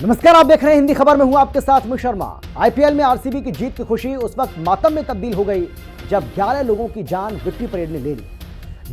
नमस्कार, आप देख रहे हैं हिंदी खबर में हूं आपके साथ मैं शर्मा। आईपीएल में आरसीबी की जीत की खुशी उस वक्त मातम में तब्दील हो गई जब 11 लोगों की जान विक्ट्री परेड ने ले ली।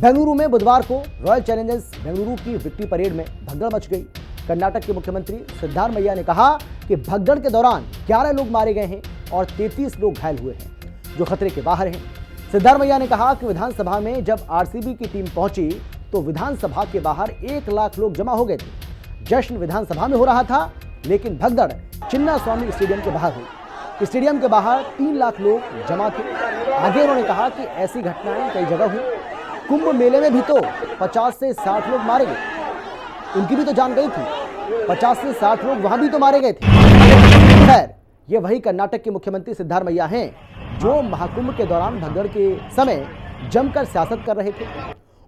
बेंगलुरु में बुधवार को रॉयल चैलेंजर्स बेंगलुरु की विक्ट्री परेड में भगदड़ मच गई। कर्नाटक के मुख्यमंत्री सिद्धारमैया ने कहा कि भगदड़ के दौरान 11 लोग मारे गए हैं और 33 लोग घायल हुए हैं जो खतरे के बाहर हैं। सिद्धारमैया ने कहा कि विधानसभा में जब आरसीबी की टीम पहुंची तो विधानसभा के बाहर 1 लाख लोग जमा हो गए थे। जश्न विधानसभा में हो रहा था, लेकिन भगदड़ चिन्नास्वामी स्टेडियम के बाहर हुई। स्टेडियम के बाहर 3 लाख लोग जमा थे। आगे उन्होंने कहा कि ऐसी घटनाएं कई जगह हुई। कुंभ मेले में भी तो 50 से 60 लोग मारे गए, उनकी भी तो जान गई थी। 50 से 60 लोग वहां भी तो मारे गए थे। खैर, ये वही कर्नाटक के मुख्यमंत्री सिद्धारमैया हैं जो महाकुंभ के दौरान भगदड़ के समय जमकर सियासत कर रहे थे।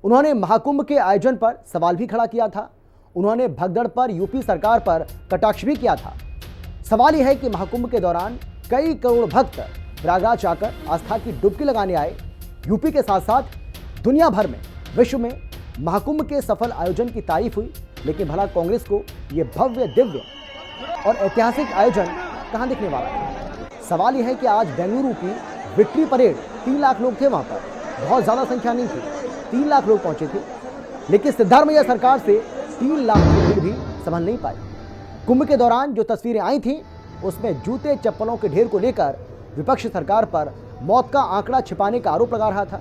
उन्होंने महाकुंभ के आयोजन पर सवाल भी खड़ा किया था। उन्होंने भगदड़ पर यूपी सरकार पर कटाक्ष भी किया था। सवाल यह है कि महाकुंभ के दौरान कई करोड़ भक्त प्रयागराज आकर आस्था की डुबकी लगाने आए। यूपी के साथ साथ दुनिया भर में, विश्व में महाकुंभ के सफल आयोजन की तारीफ हुई, लेकिन भला कांग्रेस को यह भव्य, दिव्य और ऐतिहासिक आयोजन कहां दिखने वाला है। सवाल यह है कि आज बेंगलुरु की विक्ट्री परेड 3 लाख लोग थे, वहां पर बहुत ज्यादा संख्या नहीं थी, 3 लाख लोग पहुंचे थे, लेकिन सिद्धारमैया सरकार से 3 लाख की भीड़ भी संभल नहीं पाई। कुंभ के दौरान जो तस्वीरें आई थीं, उसमें जूते चप्पलों के ढेर को लेकर विपक्ष सरकार पर मौत का आंकड़ा छिपाने का आरोप लगा रहा था।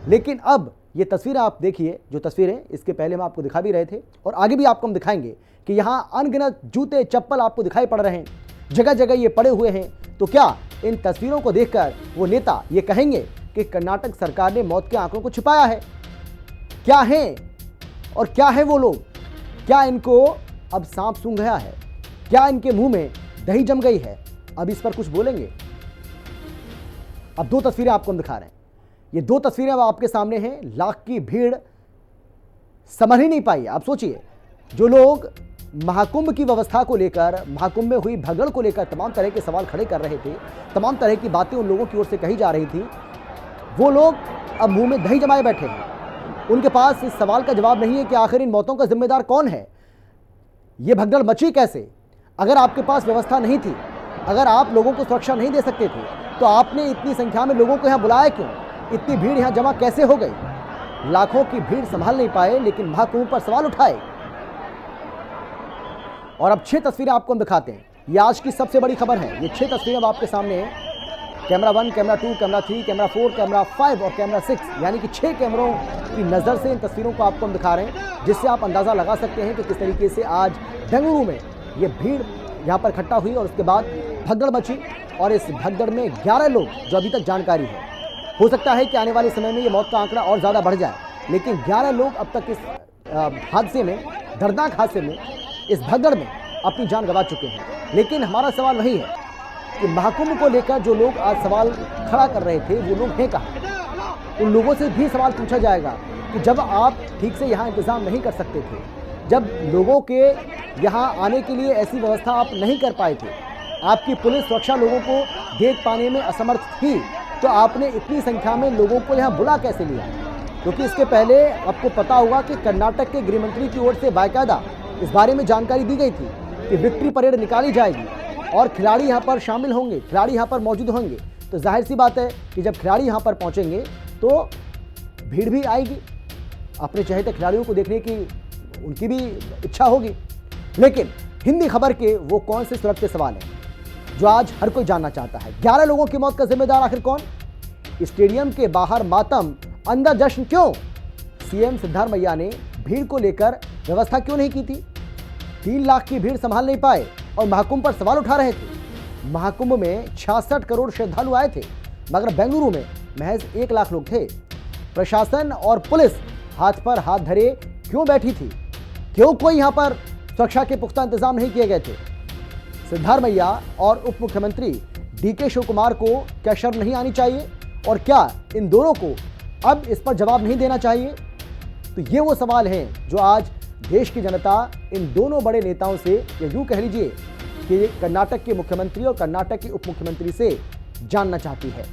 लेकिन अब ये तस्वीरें आप देखिए, जो तस्वीरें इसके पहले हम आपको दिखा भी रहे थे और आगे भी आपको हम दिखाएंगे कि यहाँ अनगिनत जूते चप्पल आपको दिखाई पड़ रहे हैं, जगह जगह ये पड़े हुए हैं। तो क्या इन तस्वीरों को देखकर वो नेता ये कहेंगे कि कर्नाटक सरकार ने मौत के आंकड़ों को छिपाया है? क्या है और क्या है वो लोग? क्या इनको अब सांप सूंघ गया है? क्या इनके मुंह में दही जम गई है? अब इस पर कुछ बोलेंगे। अब 2 तस्वीरें आपको हम दिखा रहे हैं। ये 2 तस्वीरें अब आपके सामने हैं। लाख की भीड़ संभल ही नहीं पाई। आप सोचिए, जो लोग महाकुंभ की व्यवस्था को लेकर, महाकुंभ में हुई भगदड़ को लेकर तमाम तरह के सवाल खड़े कर रहे थे, तमाम तरह की बातें उन लोगों की ओर से कही जा रही थी, वो लोग अब मुंह में दही जमाए बैठे हैं। उनके पास इस सवाल का जवाब नहीं है कि आखिर इन मौतों का जिम्मेदार कौन है, ये भगदड़ मची कैसे। अगर आपके पास व्यवस्था नहीं थी, अगर आप लोगों को सुरक्षा नहीं दे सकते थे, तो आपने इतनी संख्या में लोगों को यहाँ बुलाया क्यों? इतनी भीड़ यहाँ जमा कैसे हो गई? लाखों की भीड़ संभाल नहीं पाए, लेकिन महाकुंभ पर सवाल उठाए। और अब 6 तस्वीरें आपको हम दिखाते हैं। ये आज की सबसे बड़ी खबर है। ये 6 तस्वीरें अब आपके सामने हैं। Camera 1, camera 2, camera 3, camera 4, camera 5 और कैमरा 6, यानी कि 6 कैमरों की नज़र से इन तस्वीरों को आपको हम दिखा रहे हैं, जिससे आप अंदाज़ा लगा सकते हैं कि किस तरीके से आज बेंगलुरु में ये भीड़ यहाँ पर इकट्ठा हुई और उसके बाद भगदड़ मची। और इस भगदड़ में 11 लोग, जो अभी तक जानकारी है, हो सकता है कि आने वाले समय में ये मौत का आंकड़ा और ज़्यादा बढ़ जाए, लेकिन 11 लोग अब तक इस हादसे में, दर्दनाक हादसे में, इस भगदड़ में अपनी जान गंवा चुके हैं। लेकिन हमारा सवाल वही है कि महाकुंभ को लेकर जो लोग आज सवाल खड़ा कर रहे थे, वो लोग हैं कहाँ? उन लोगों से भी सवाल पूछा जाएगा कि जब आप ठीक से यहाँ इंतज़ाम नहीं कर सकते थे, जब लोगों के यहाँ आने के लिए ऐसी व्यवस्था आप नहीं कर पाए थे, आपकी पुलिस सुरक्षा लोगों को देख पाने में असमर्थ थी, तो आपने इतनी संख्या में लोगों को यहाँ बुला कैसे लिया? क्योंकि इसके पहले आपको पता होगा कि कर्नाटक के गृह मंत्री की ओर से बाकायदा इस बारे में जानकारी दी गई थी कि विक्ट्री परेड निकाली जाएगी और खिलाड़ी यहाँ पर शामिल होंगे, खिलाड़ी यहाँ पर मौजूद होंगे। तो जाहिर सी बात है कि जब खिलाड़ी यहाँ पर पहुँचेंगे तो भीड़ भी आएगी। अपने चहेते खिलाड़ियों को देखने की उनकी भी इच्छा होगी। लेकिन हिंदी खबर के वो कौन से सुरक्षित सवाल हैं जो आज हर कोई जानना चाहता है। 11 लोगों की मौत का जिम्मेदार आखिर कौन? स्टेडियम के बाहर मातम, अंदर जश्न क्यों? सीएम सिद्धारमैया ने भीड़ को लेकर व्यवस्था क्यों नहीं की थी? 3 लाख की भीड़ संभाल नहीं पाए और महाकुंभ पर सवाल उठा रहे थे। महाकुंभ में 66 करोड़ श्रद्धालु आए थे, मगर बेंगलुरु में महज 1 लाख लोग थे। प्रशासन और पुलिस हाथ पर हाथ धरे क्यों बैठी थी? क्यों कोई यहाँ पर सुरक्षा के पुख्ता इंतजाम नहीं किए गए थे? सिद्धारमैया और उप मुख्यमंत्री डीके शिव कुमार को क्या शर्म नहीं आनी चाहिए? और क्या इन दोनों को अब इस पर जवाब नहीं देना चाहिए? तो ये वो सवाल हैं जो आज देश की जनता इन दोनों बड़े नेताओं से, या यूं कह लीजिए कि कर्नाटक के मुख्यमंत्री और कर्नाटक के उप मुख्यमंत्री से जानना चाहती है।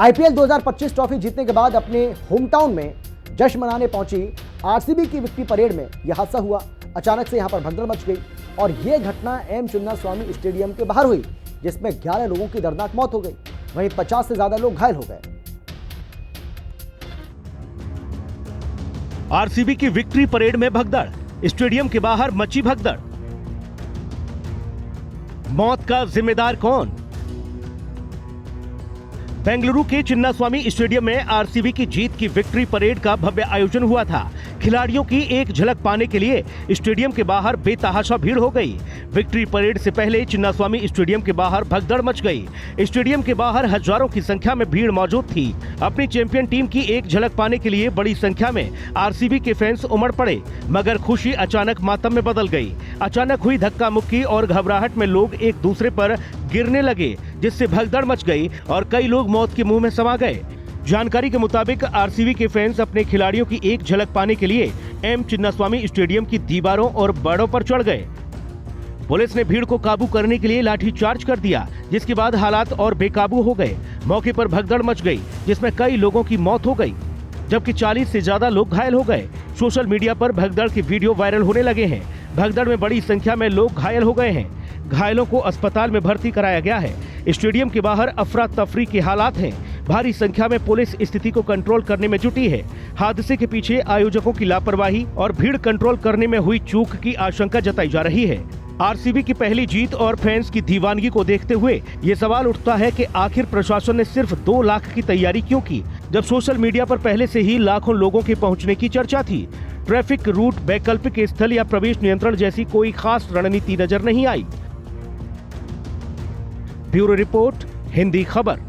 आईपीएल 2025 ट्रॉफी जीतने के बाद अपने होम टाउन में जश्न मनाने पहुंची आरसीबी की विक्ट्री परेड में यह हादसा हुआ। अचानक से यहां पर भगदड़ मच गई। और ये घटना एम चिन्नास्वामी स्टेडियम के बाहर हुई, जिसमें 11 लोगों की दर्दनाक मौत हो गई, वहीं 50 से ज्यादा लोग घायल हो गए। आरसीबी की विक्ट्री परेड में भगदड़, स्टेडियम के बाहर मची भगदड़। मौत का जिम्मेदार कौन? बेंगलुरु के चिन्नास्वामी स्टेडियम में आरसीबी की जीत की विक्ट्री परेड का भव्य आयोजन हुआ था। खिलाड़ियों की एक झलक पाने के लिए स्टेडियम के बाहर बेतहाशा भीड़ हो गई। विक्ट्री परेड से पहले चिन्नास्वामी स्टेडियम के बाहर भगदड़ मच गई। स्टेडियम के बाहर हजारों की संख्या में भीड़ मौजूद थी। अपनी चैंपियन टीम की एक झलक पाने के लिए बड़ी संख्या में आरसीबी के फैंस उमड़ पड़े, मगर खुशी अचानक मातम में बदल गई। अचानक हुई धक्का मुक्की और घबराहट में लोग एक दूसरे पर गिरने लगे, जिससे भगदड़ मच गई और कई लोग मौत के मुंह में समा गए। जानकारी के मुताबिक आरसीबी के फैंस अपने खिलाड़ियों की एक झलक पाने के लिए एम चिन्नास्वामी स्टेडियम की दीवारों और बड़ों पर चढ़ गए। पुलिस ने भीड़ को काबू करने के लिए लाठीचार्ज कर दिया, जिसके बाद हालात और बेकाबू हो गए। मौके पर भगदड़ मच गई, जिसमें कई लोगों की मौत हो गई, जबकि 40 से ज्यादा लोग घायल हो गए। सोशल मीडिया पर भगदड़ के वीडियो वायरल होने लगे हैं। भगदड़ में बड़ी संख्या में लोग घायल हो गए हैं। घायलों को अस्पताल में भर्ती कराया गया है। स्टेडियम के बाहर अफरा तफरी के हालात हैं। भारी संख्या में पुलिस स्थिति को कंट्रोल करने में जुटी है। हादसे के पीछे आयोजकों की लापरवाही और भीड़ कंट्रोल करने में हुई चूक की आशंका जताई जा रही है। आरसीबी की पहली जीत और फैंस की दीवानगी को देखते हुए ये सवाल उठता है कि आखिर प्रशासन ने सिर्फ 2 लाख की तैयारी क्यों की, जब सोशल मीडिया पर पहले से ही लाखों लोगों के पहुंचने की चर्चा थी। ट्रैफिक रूट, वैकल्पिक स्थल या प्रवेश नियंत्रण जैसी कोई खास रणनीति नजर नहीं आई। ब्यूरो रिपोर्ट, हिंदी खबर।